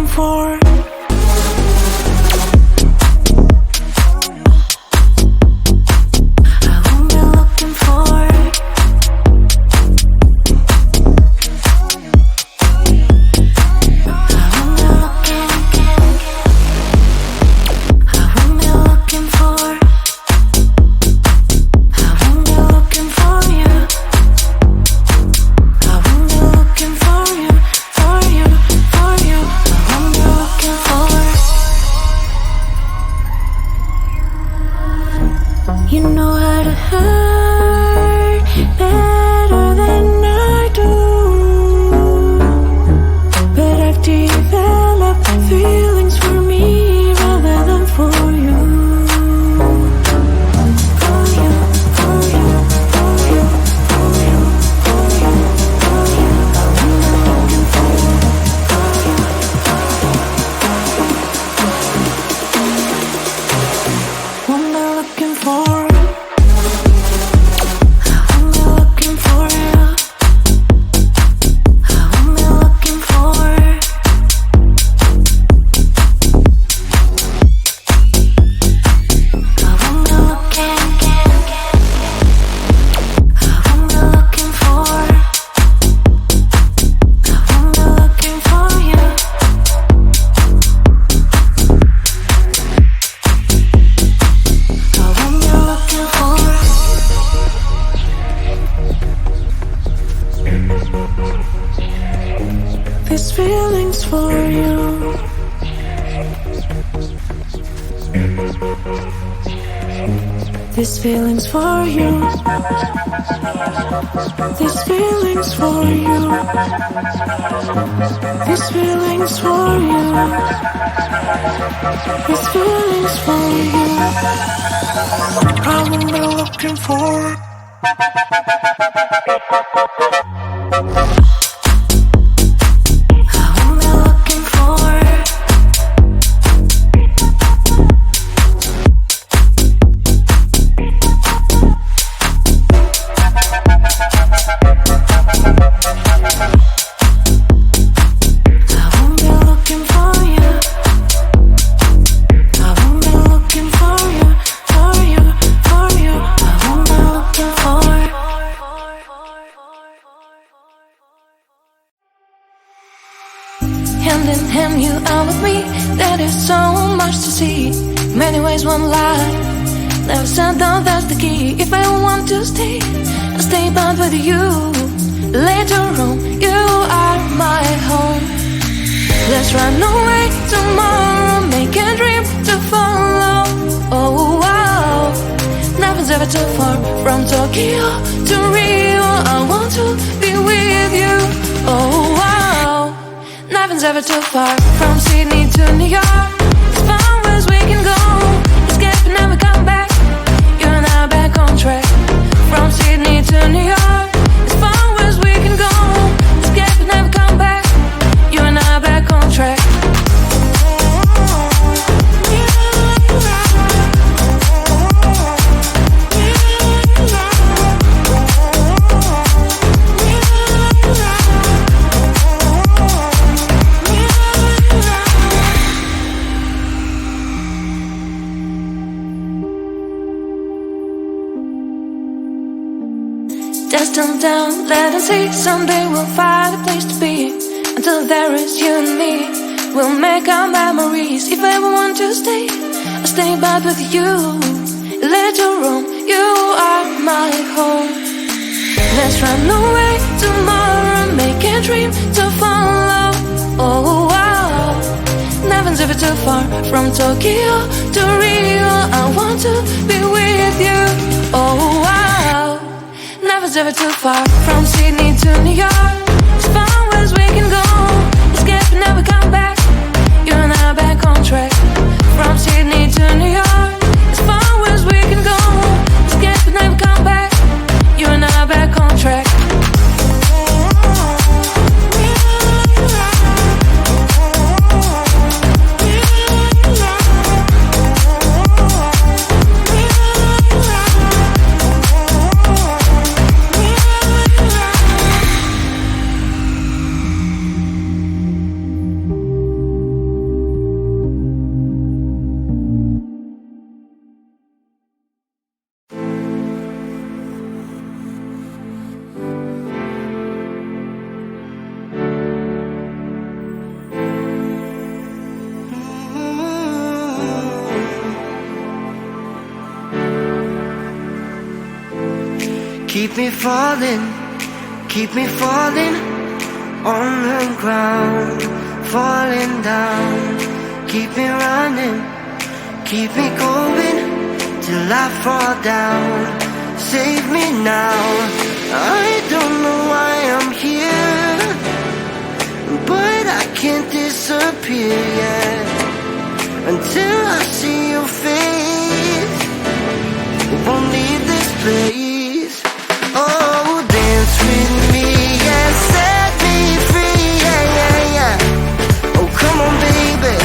looking for. You know how to hurt better than I do, but I've developed feelings for me rather than for you. For you, for you, for you, for you, for you, for you. I'm looking for you. What am I looking for? These feelings for you. These feelings for you. These feelings for you. These feelings for you. These feelings for you. I'm not looking for. Hand in hand, you are with me. There is so much to see. Many ways, one life. Never said down, that's the key. If I want to stay, I'll stay bound with you. Later on, you are my home. Let's run away tomorrow, make a dream to follow. Oh wow, nothing's ever too far. From Tokyo to Rio, I want to be with you. Oh wow, nothing's ever too far. From Sydney to New York, as far as we can go. Escape and never come back. You and I back on track. From Sydney to New York, as far as we can go. Escape and never come back. You and I back on track. Just turn down, let them see. Someday we'll find a place to be. Until there is you and me, we'll make our memories. If I ever want to stay, I'll stay back with you. Later on, you are my home. Let's run away tomorrow, make a dream to follow. Oh wow, nothing's ever too far. From Tokyo to Rio, I want to be with you. Oh wow, nothing's ever too far. From Sydney to New York, as far as we can go. Escape and never come back. You and I back on track. From Sydney to New York, as far as we can go. Escape and never come back. You and I back on track. Keep me falling on the ground, falling down. Keep me running, keep me going till I fall down. Save me now. I don't know why I'm here, but I can't disappear yet until I see your face. Won't leave this place. Oh, dance with me and set me free, yeah, yeah, yeah. Oh, come on, baby.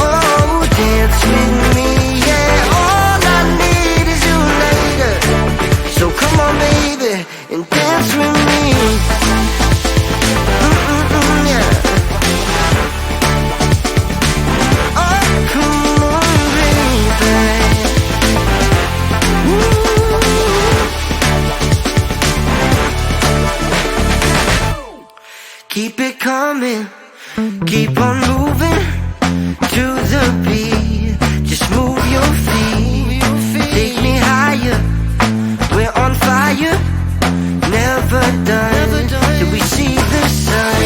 Oh, dance with me, yeah. All I need is you later. So come on, baby, and dance with me. Yeah. Oh, come on, baby. Keep it coming, keep on moving to the beat. Just move your feet, take me higher. We're on fire, never done till we see the sun.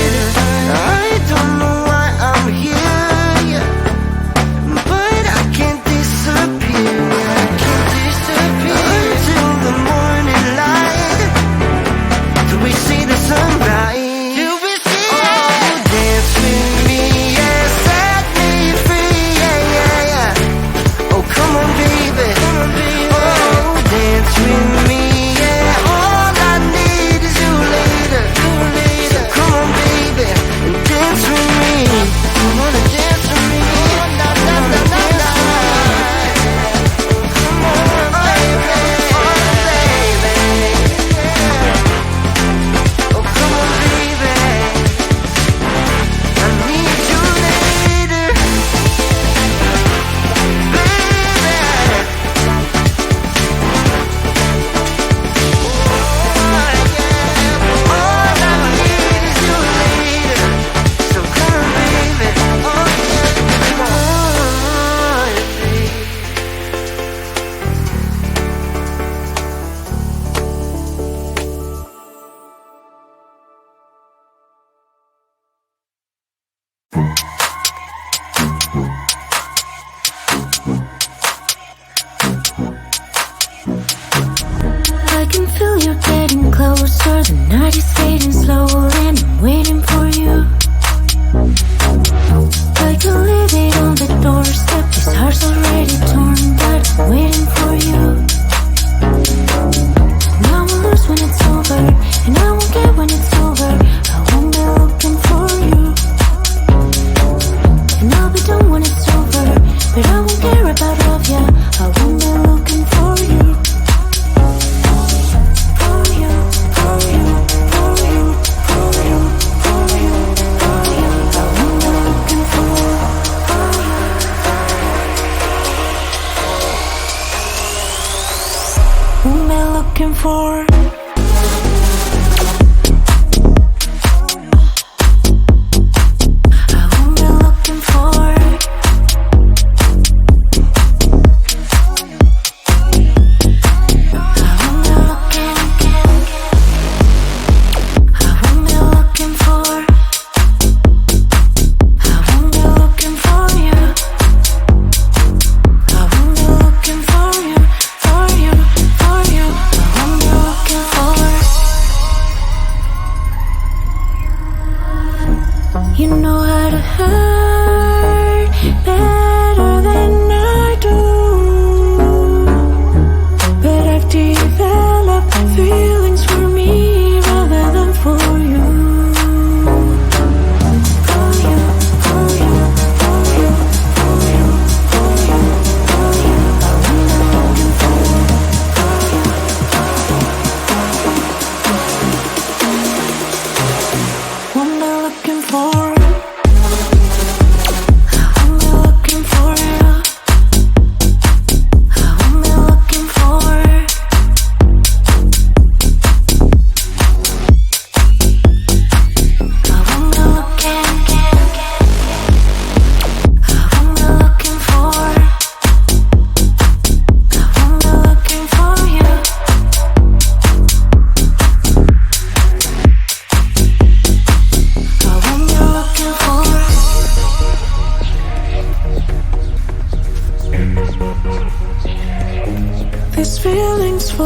I don't know why I'm here, but I can't disappear. I can't disappear until the morning light, till we see the sunrise. Closer, the night is fading slower and I'm waiting for you. I can leave it on the doorstep, this heart's already torn, but I'm waiting for you. Now I will lose when it's over, and I won't get when it's over. I won't be looking for you, and I'll be done when it's over, but I won't care about love, yeah. I won't be looking for you. Looking for for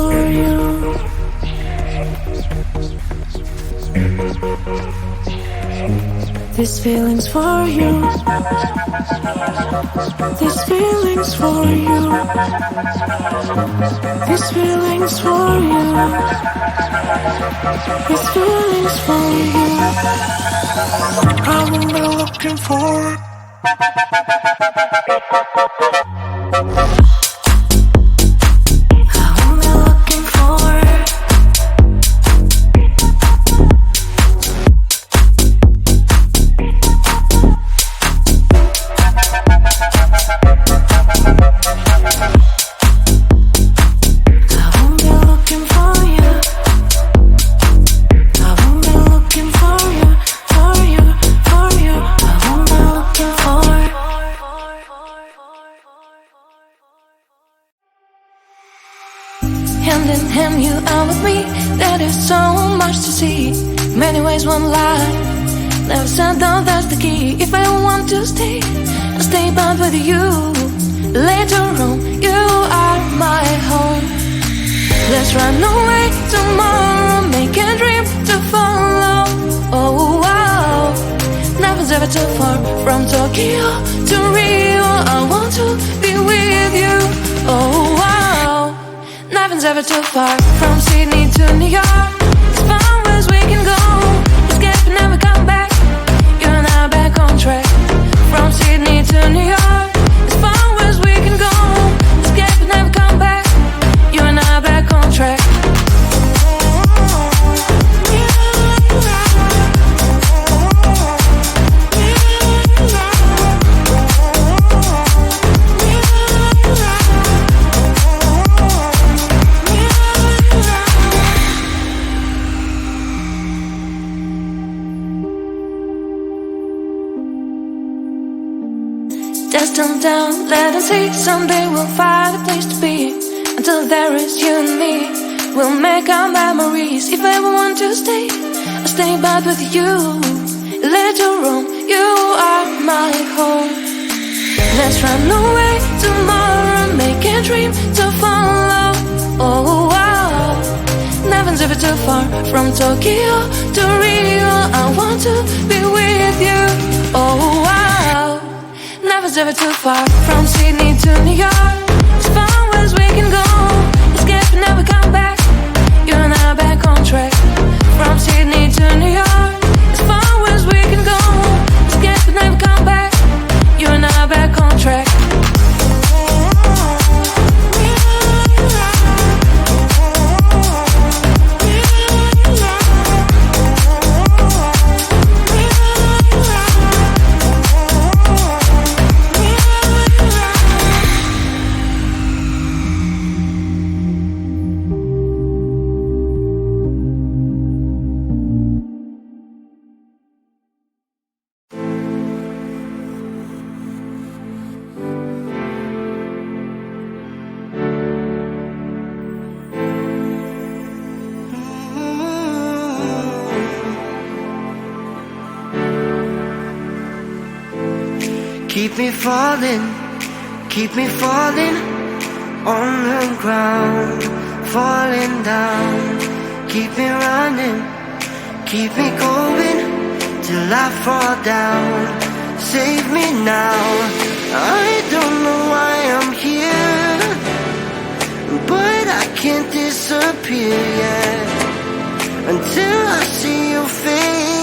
for you. These feelings for you. These feelings for you. These feelings for you. These feelings for you. I won't be looking for it. Hand in hand, you are with me. There is so much to see. Many ways, one life. Never said no, that's the key. If I want to stay, I'll stay but with you. Later on, you are my home. Let's run away tomorrow. Make a dream to follow. Oh wow, nothing's ever too far. From Tokyo to Rio, I want to be with you. Oh wow, nothing's ever too far. From Sydney to New York, as far as we can go. Escape and never come back. You and I back on track. From Sydney to New York, as far as we can go. Escape and never come back. You and I back on track. Just turn down, let us see. Someday we'll find a place to be. Until there is you and me, we'll make our memories. If I ever want to stay, I'll stay but with you. Later on, you are my home. Let's run away tomorrow, make a dream to follow. Oh wow, nothing's ever too far. From Tokyo to Rio, I want to be with you. Oh wow, nothing's ever too far. From Sydney to New York, as far as we can go. Escape and never come back. You and I back on track. From Sydney to New York, as far as we can go. Escape and never come back. You and I back on track. Keep me falling on the ground, falling down. Keep me running, keep me going till I fall down. Save me now, I don't know why I'm here, but I can't disappear yet until I see your face.